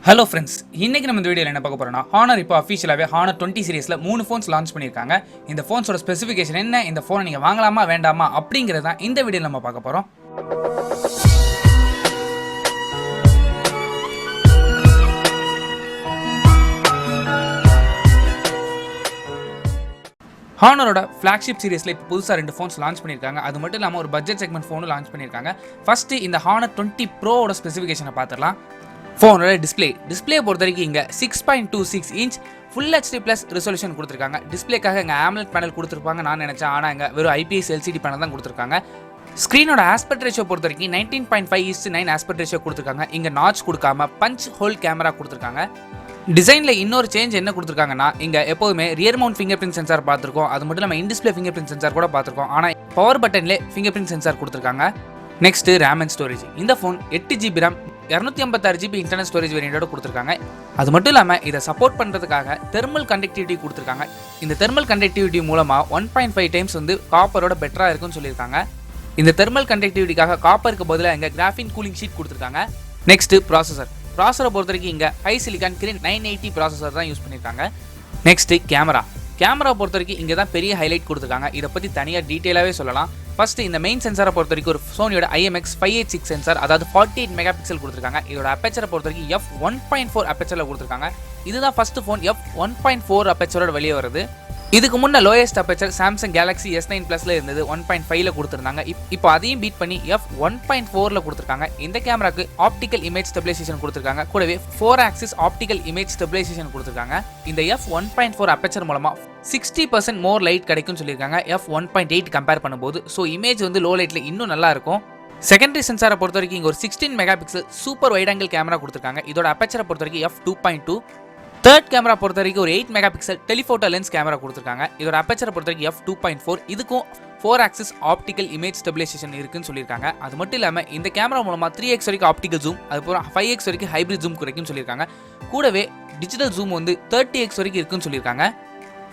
Hello friends, இன்னைக்கு நம்ம இந்த வீடியோவில் என்ன பார்க்க போறோம்னா ஹானர் இப்போ அஃபிஷியலாகவே ஹானர் 20 சீரிஸில் 3 ஃபோன்ஸ் லான்ச் பண்ணியிருக்காங்க. இந்த ஃபோன்ஸோட ஸ்பெசிஃபிகேஷன் என்ன, இந்த ஃபோனை நீங்கள் வாங்கலாமா வேண்டாமா அப்படிங்கிறது தான் இந்த வீடியோவில் நம்ம பார்க்க போகிறோம். ஹானரோட ஃப்ளாக்ஷிப் சீரிஸில் இப்போ புதுசாக 2 ஃபோன்ஸ் லான்ச் பண்ணியிருக்காங்க. அது மட்டும் இல்லாமல் ஒரு பட்ஜெட் செக்மெண்ட் ஃபோனும் லான்ச் பண்ணியிருக்காங்க. ஃபர்ஸ்ட் இந்த ஹானர் 20 ப்ரோவோட ஸ்பெசிஃபிகேஷனை பார்த்துடலாம். ஃபோனோட டிஸ்பிளே பொறுத்த வரைக்கும் இங்கே 6.26 inch full HD plus resolution கொடுத்துருக்காங்க. டிஸ்பிளேக்காக இங்கே AMOLED பேனல் கொடுத்துருப்பாங்க நான் நினச்சேன், ஆனால் இங்கே வெறும் IPS LCD பேனல் தான் கொடுத்துருக்காங்க. ஸ்க்ரீனோட ஆஸ்பெக்ட் ரேஷியோ பொறுத்த வரைக்கும் 19.5:9 ஆஸ்பெக்ட் ரேஷியோ கொடுத்துருக்காங்க. இங்கே நாட்ச் கொடுக்காம பஞ்ச் ஹோல் கேமரா கொடுத்துருக்காங்க. டிசைனில் இன்னொரு சேஞ்ச் என்ன கொடுத்துருக்காங்கன்னா, இங்கே எப்போதுமே rear mount finger print sensor பார்த்துருக்கோம். அது மட்டும் இல்லாமல் இன்டிஸ்பிளே ஃபிங்கர் பிரிண்ட் சென்சார் கூட பார்த்துருக்கோம். ஆனால் பவர் பட்டன்லேயே ஃபிங்கர் பிரிண்ட் சென்சார் கொடுத்துருக்காங்க. Next RAM and storage. இந்த phone 8GB RAM 256GB internal storage வேரியண்டோட கொடுத்துருக்காங்க. அது மட்டும் இல்லாமல் இதை சப்போர்ட் பண்ணுறதுக்காக தெர்மல் கண்டக்டிவிட்டி கொடுத்துருக்காங்க. இந்த தெர்மல் கண்டக்டிவிட்டி மூலமாக 1.5 டைம்ஸ் காப்பரோட பெட்டராக இருக்குன்னு சொல்லியிருக்காங்க. இந்த தெர்மல் கண்டக்டிவிட்டிக்காக காப்பருக்கு பதிலாக இங்கே கிராஃபின் கூலிங் ஷீட் கொடுத்துருக்காங்க. நெக்ஸ்ட் ப்ராசரை பொறுத்த வரைக்கும் இங்கே ஹை சிலிகான் கிரீன் 980 ப்ராசஸர் தான் யூஸ் பண்ணியிருக்காங்க. நெக்ஸ்ட் கேமரா பொறுத்த வரைக்கும் இங்கே தான் பெரிய ஹைலைட் கொடுத்துருக்காங்க. இதை பற்றி தனியாக டீட்டெயிலாகவே சொல்லலாம். ஃபர்ஸ்ட் இந்த மெயின் சென்சாரை பொறுத்த வரைக்கும் ஒரு சோனியோட IMX586 சென்சார், அதாவது 48 மெகா பிக்சல் கொடுத்துருக்காங்க. இதோட அப்பேச்சரை பொறுத்த வரைக்கும் f1.4 அப்பேச்சரில் கொடுத்துருக்காங்க. இதுதான் ஃபர்ஸ்ட் ஃபோன் f1.4 அப்பேச்சரோட வெளியே வருது. இதுக்கு முன்னே lowest aperture Samsung Galaxy S9 ப்ளஸில் இருந்தது 1.5ல கொடுத்துருந்தாங்க. இப்போ அதையும் பீட் பண்ணி f1.4ல கொடுத்துருக்காங்க. இந்த கேமராக்கு ஆப்டிக்கல் இமேஜ் ஸ்டெபிலைசேஷன் கொடுத்துருக்காங்க. கூடவே 4 ஆக்சிஸ் ஆப்டிக்கல் இமேஜ் ஸ்டெபிலைசேஷன் கொடுத்துருக்காங்க. இந்த f1.4 அப்பேச்சர் மூலமாக 60% மோர் லைட் கிடைக்கும்னு சொல்லியிருக்காங்க f1.8 கம்பேர் பண்ணும்போது. ஸோ இமேஜ் லோ லைட்டில் இன்னும் நல்லா இருக்கும். செகண்டரி சென்சாரை பொறுத்த வரைக்கும் இங்கே ஒரு 16 mega pixel super wide angle camera கொடுத்துருக்காங்க. இதோட அப்பேச்சரை பொறுத்த வரைக்கும் f2.2. தேர்ட் கேமரா பொறுத்த வரைக்கும் ஒரு 8 mega pixel telephoto lens camera கொடுத்துருக்காங்க. இதோட அப்பேச்சரை பொறுத்த வரைக்கும் f2.4. இதுக்கும் 4 ஆக்சிஸ் ஆப்டிக்கல் இமேஜ் ஸ்டெபிலைசேஷன் இருக்குன்னு சொல்லியிருக்காங்க. அது மட்டும் இல்லாமல் இந்த கேமரா மூலமாக 3x வரைக்கும் ஆப்டிக்கல் ஜூம், அதுக்கப்புறம் 5x வரைக்கும் ஹைப்ரிட் ஜூம் கிடைக்கும்னு சொல்லியிருக்காங்க. கூடவே டிஜிட்டல் ஜூம் 30x வரைக்கும் இருக்குன்னு சொல்லியிருக்காங்க.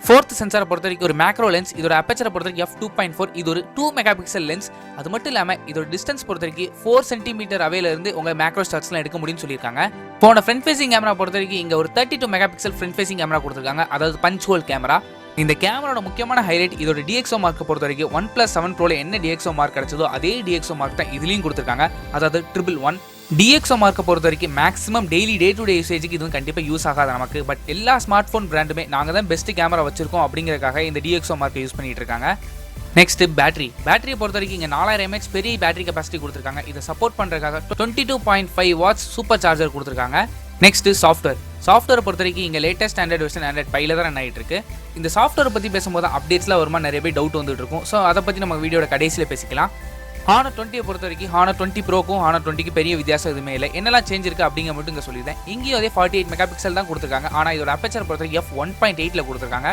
ஃபோர்த் சென்சாரை பொறுத்த வரைக்கும் ஒரு மேக்ரோ லென்ஸ். இதோட அப்பேச்சரை பொறுத்த வரைக்கும் f2.4. இது ஒரு 2 மெகா பிக்சல் லென்ஸ். அது மட்டும் இல்லாமல் இதோட டிஸ்டன்ஸ் பொறுத்த வரைக்கும் 4 சென்டிமீட்டர் அவையிலிருந்து உங்கள் மேக்ரோ ஷாட்ஸ்லாம் எடுக்க முடியும்னு சொல்லியிருக்காங்க. போன ஃப்ரண்ட் ஃபேசிங் கேமரா பொறுத்த வரைக்கும் இங்கே ஒரு 32 mega pixel front facing camera கொடுத்துருக்காங்க, அதாவது பஞ்ச் ஹோல் கேமரா. இந்த கேமராவோட முக்கியமான ஹைலைட் இதோட DxO மார்க்கை பொறுத்த வரைக்கும் OnePlus 7 Proல என்ன DxO மார்க் கிடைச்சதோ அதே DxO மார்க் தான் இதுலையும் கொடுத்துருக்காங்க, அதாவது 111. DxO மார்க்கை பொறுத்த வரைக்கும் maximum daily day to day யூசேஜுக்கு இது கண்டிப்பாக யூஸ் ஆகாது நமக்கு. பட் எல்லா ஸ்மார்ட் ஃபோன் பிராண்டுமே நாங்கள் தான் பெஸ்ட் கேமரா வச்சிருக்கோம் அப்படிங்கிறதுக்காக இந்த DxO மார்க்கை யூஸ் பண்ணிட்டு இருக்காங்க. நெக்ஸ்ட் பேட்டரியை பொறுத்த வரைக்கும் இங்கே 4000 mAh பெரிய பேட்டரி கெப்பாசிட்டி கொடுத்துருக்காங்க. இதை சப்போர்ட் பண்ணுறதுக்காக 22.5 வாட்ஸ் சூப்பர் சார்ஜர் கொடுத்துருக்காங்க. நெக்ஸ்ட் சாஃப்ட்வேரை பொறுத்த வரைக்கும் இங்கே லேட்டஸ்ட் ஸ்டாண்டர்ட் வெர்ஷன் Android 5ல தான் ரன் ஆகிட்டு இருக்கு. இந்த சாஃப்ட்வேரை பற்றி பேசும்போது அப்டேட்ஸ்லாம் வருமா நிறைய பேர் டவுட் வந்துட்டு இருக்கும். ஸோ அதை பற்றி நம்ம வீடியோட கடைசியில் பேசிக்கலாம். ஹானர் 20 பொறுத்த வரைக்கும் ஹானர் 20 ப்ரோக்கும் ஹானர் 20க்கு பெரிய வித்தியாசம் எதுவுமே இல்லை. என்னெல்லாம் சேஞ்ச் இருக்குது அப்படிங்கிற மட்டும் இங்கே சொல்லியிருந்தேன். இங்கேயும் அதே 48 மெகா பிக்சல் தான் கொடுத்துருக்காங்க. ஆனால் இதோட அப்பேச்சர் பொறுத்த வரைக்கும் f1.8ல கொடுத்துருக்காங்க.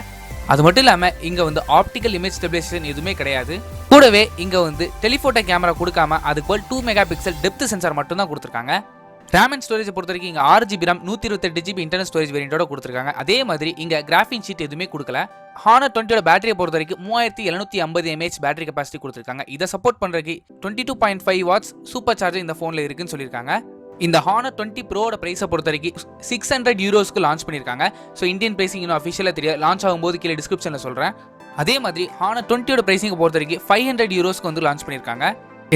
அது மட்டும் இல்லாமல் இங்கே ஆப்டிக்கல் இமேஜ் ஸ்டெபிலைசேஷன் எதுவுமே கிடையாது. கூடவே இங்கே டெலிஃபோட்டோ கேமரா கொடுக்காம அதுக்கு 2 மெகா பிக்சல் டெப்த் சென்சார் மட்டும் தான் கொடுத்துருக்காங்க. ரேம் அண்ட் ஸ்டோரேஜ் பொறுத்த வரைக்கும் இங்கே 6GB RAM 128GB internal storage வேரியண்டோட கொடுத்துருக்காங்க. அதே மாதிரி இங்கே கிராஃபின் ஷீட் எதுவுமே கொடுக்கல. ஹானர் 20யோட பேட்டரியை பொறுத்த வரைக்கும் 3750 mAh பேட்டரி கெப்பாசிட்டி கொடுத்துருக்காங்க. இதை சப்போர்ட் பண்ணுறதுக்கு 22.5 வாட்ஸ் சூப்பர் சார்ஜர் இந்த ஃபோனில் இருக்குன்னு சொல்லியிருக்காங்க. இந்த ஹானர் 20 ப்ரோட ப்ரைஸை பொறுத்த வரைக்கும் 600 யூரோஸ்க்கு லான்ச் பண்ணியிருக்காங்க. ஸோ இந்தியன் ப்ரைஸிங் இன்னும் அஃபிஷியலாக தெரியாது, லான்ச் ஆகும்போது கீழே டிஸ்கிரிப்ஷனில் சொல்கிறேன். அதே மாதிரி ஹானர் 20யோட ப்ரைஸிங்கை பொறுத்த வரைக்கும் 500 யூரோஸ்க்கு லான்ச் பண்ணியிருக்காங்க.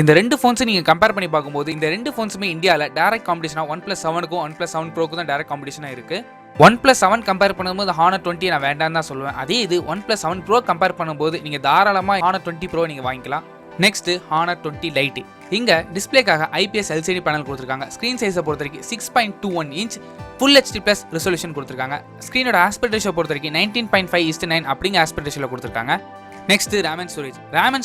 இந்த 2 ஃபோன்ஸை நீங்கள் கம்பேர் பண்ணி பார்க்கும்போது இந்த 2 ஃபோன்ஸுமே இந்தியாவில் டேரக்ட் காம்படிஷனாக OnePlus 7க்கும் OnePlus 7 Proக்கும் தான் டேரக்ட் காம்படிஷனாக இருக்குது. OnePlus 7 கம்பேர் பண்ணும்போது ஹானர் 20 நான் வேண்டாம் தான் சொல்லுவேன். அதே இது OnePlus 7 Pro கம்பேர் பண்ணும்போது நீங்கள் தாராளமாக ஹானர் 20 Pro நீங்கள் வாங்கிக்கலாம். Next Honor 20 lite. இங்கே டிஸ்பிளேக்காக IPS LCD பேனல் கொடுத்துருக்காங்க. ஸ்க்ரீன் சைஸை பொறுத்த வரைக்கும் 6.21 inch full HD plus resolution கொடுத்துருக்காங்க. ஸ்க்ரீனோட ஆஸ்பெக்ட் ரேஷியோ பொறுத்த வரைக்கும் 19.5:9 அப்படிங்கிற ஆஸ்பெக்ட் ரேஷியோவில் கொடுத்துருக்காங்க. நெக்ஸ்ட் ரேம் அண்ட்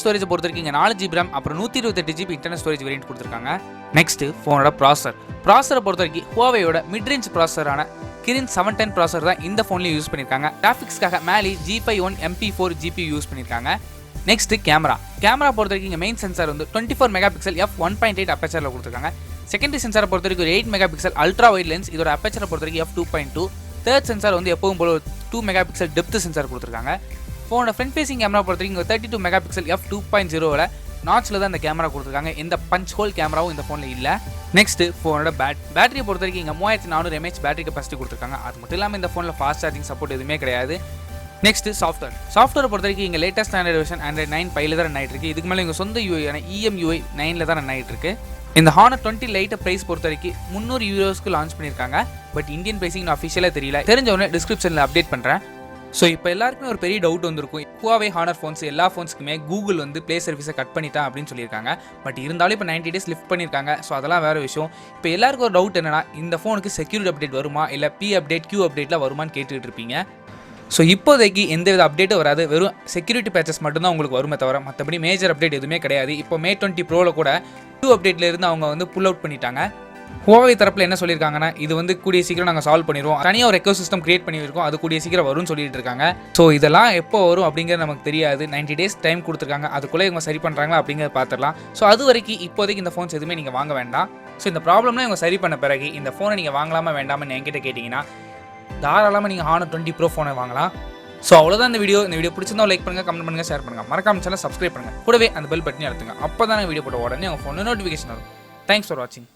ஸ்டோரேஜ் பொறுத்த வரைக்கும் இங்கே 4GB RAM அப்புறம் 128GB இன்டர்னல் ஸ்டோரேஜ் வேரியன்ட் கொடுத்துருக்காங்க. நெக்ஸ்ட் ஃபோனோட ப்ராசரை பொறுத்த வரைக்கும் ஹுவாவேயோட மிட் ரேஞ்ச் ப்ராசரான கிரின் 710 ப்ராசர் தான் இந்த ஃபோன்லையும் யூஸ் பண்ணியிருக்காங்க. கிராஃபிக்ஸ்க்காக மேலி G5 MP4 GPU யூஸ் பண்ணியிருக்காங்க. நெக்ஸ்ட் கேமரா பொறுத்த வரைக்கும் இங்கே main sensor 24 mega pixel f1.8 அப்பேச்சரில் கொடுத்துருக்காங்க. செகண்டரி சென்சாரை பொறுத்த வரைக்கும் 8 mega pixel ultra wide lens. இதோட அப்பேச்சரை பொறுத்த வரைக்கும் f2.2. தேர்ட் சென்சார் எப்பவும் போல 2 மெகா பிக்சல் டெப்த் சென்சார் கொடுத்துருக்காங்க. ஃபோனோட ஃப்ரண்ட் ஃபேசிங் கேமரா பொறுத்த வரைக்கும் 32 மெகா பிக்சல் f2.0ல நாட்ச்சில் தான் இந்த கேமரா கொடுத்துருக்காங்க. எந்த பஞ்ச் ஹோல் கேமராவும் இந்த ஃபோனில் இல்லை. நெக்ஸ்ட் ஃபோனோட பேட்டரியை பொறுத்த வரைக்கும் இங்கே 3400 mAh பேட்டரி கெப்பாசிட்டி கொடுத்துருக்காங்க. அது மட்டும் இல்லாமல் இந்த ஃபோனில் ஃபாஸ்ட் சார்ஜிங் சப்போர்ட் எதுவுமே கிடையாது. நெக்ஸ்ட் சாஃப்ட்வேர் பொறுத்த வரைக்கும் இங்கே latest standard version Android 9 Pie தான் ரன் ஆகிட்டு இருக்கு. இதுக்கு மேலே இங்கே சொந்த யூஐயான EMUI 9 தான் ரன் ஆகிட்டு இருக்கு. இந்த Honor 20 லைட்டை ப்ரைஸ் பொறுத்த வரைக்கும் €300 லான்ச் பண்ணியிருக்காங்க. பட் இந்தியன் ப்ரைஸிங் நான் அஃபிஷியலாக தெரியல. தெரிஞ்சவொடனே டிஸ்கிரிப்ஷனில் அப்டேட் பண்ணுறேன். ஸோ இப்போ எல்லாருக்குமே ஒரு பெரிய டவுட் வந்திருக்கும். Huawei Honor ஃபோன்ஸ் எல்லா ஃபோன்ஸ்க்குமே கூகுள் வந்து ப்ளே சர்வீஸை கட் பண்ணிட்டான் அப்படின்னு சொல்லியிருக்காங்க. பட் இருந்தாலும் இப்போ 90 days லிஃப்ட் பண்ணியிருக்காங்க. ஸோ அதெல்லாம் வேறு விஷயம். இப்போ எல்லாருக்கும் ஒரு டவுட் என்னன்னா, இந்த ஃபோனுக்கு செக்யூரிட்டி அப்டேட் வருமா இல்லை P அப்டேட் Q அப்டேட்டில் வருமானு கேட்டுக்கிட்டு இருப்பீங்க. ஸோ இப்போதைக்கு எந்தவித அப்டேட்டும் வராது. வெறும் செக்யூரிட்டி பேச்சஸ் மட்டும்தான் உங்களுக்கு வருமே தவிர மற்றபடி மேஜர் அப்டேட் எதுவுமே கிடையாது. இப்போ May 20 Proவில் கூட Q அப்டேட்டில் இருந்து அவங்க வந்து புல் அவுட் பண்ணிட்டாங்க. Huawei தரப்பில் என்ன சொல்லியிருக்காங்கன்னா, இது வந்து கூடிய சீக்கிரம் நாங்கள் சால்வ் பண்ணிடுவோம், தனியாக ஒரு எக்கோசிஸ்டம் கிரியேட் பண்ணியிருக்கோம், அது கூடிய சீக்கிரம் வரும்னு சொல்லிட்டு இருக்காங்க. ஸோ இதெல்லாம் எப்போ வரும் அப்படிங்கிறது நமக்கு தெரியாது. 90 days டைம் கொடுத்துருக்காங்க. அதுக்குள்ளே இவங்க சரி பண்ணுறாங்களா அப்படிங்கிறத பார்த்துடலாம். ஸோ அது வரைக்கும் இப்போதைக்கு இந்த ஃபோன்ஸ் எதுவுமே நீங்கள் வாங்க வேண்டாம். ஸோ இந்த ப்ராப்ளம்லாம் இவங்க சரி பண்ண பிறகு இந்த ஃபோனை நீங்கள் வாங்கலாமா வேண்டாமல் என்கிட்ட கேட்டிங்கன்னா தாராளமாக நீங்கள் Honor 20 Pro ஃபோனை வாங்கலாம். ஸோ அவ்வளோதான் இந்த வீடியோ பிடிச்சிருந்தா லைக் பண்ணுங்கள், கமெண்ட் பண்ணுங்கள், ஷேர் பண்ணுங்கள், மறக்காம சேனல் சப்ஸ்கிரைப் பண்ணுங்கள், கூடவே அந்த பெல் பட்டனை அழுத்துங்க. அப்போ தான் வீடியோ போட்ட உடனே உங்கள் ஃபோனில் நோட்டிஃபிகேஷன் வரும். தேங்க்ஸ் ஃபார் வாட்சிங்.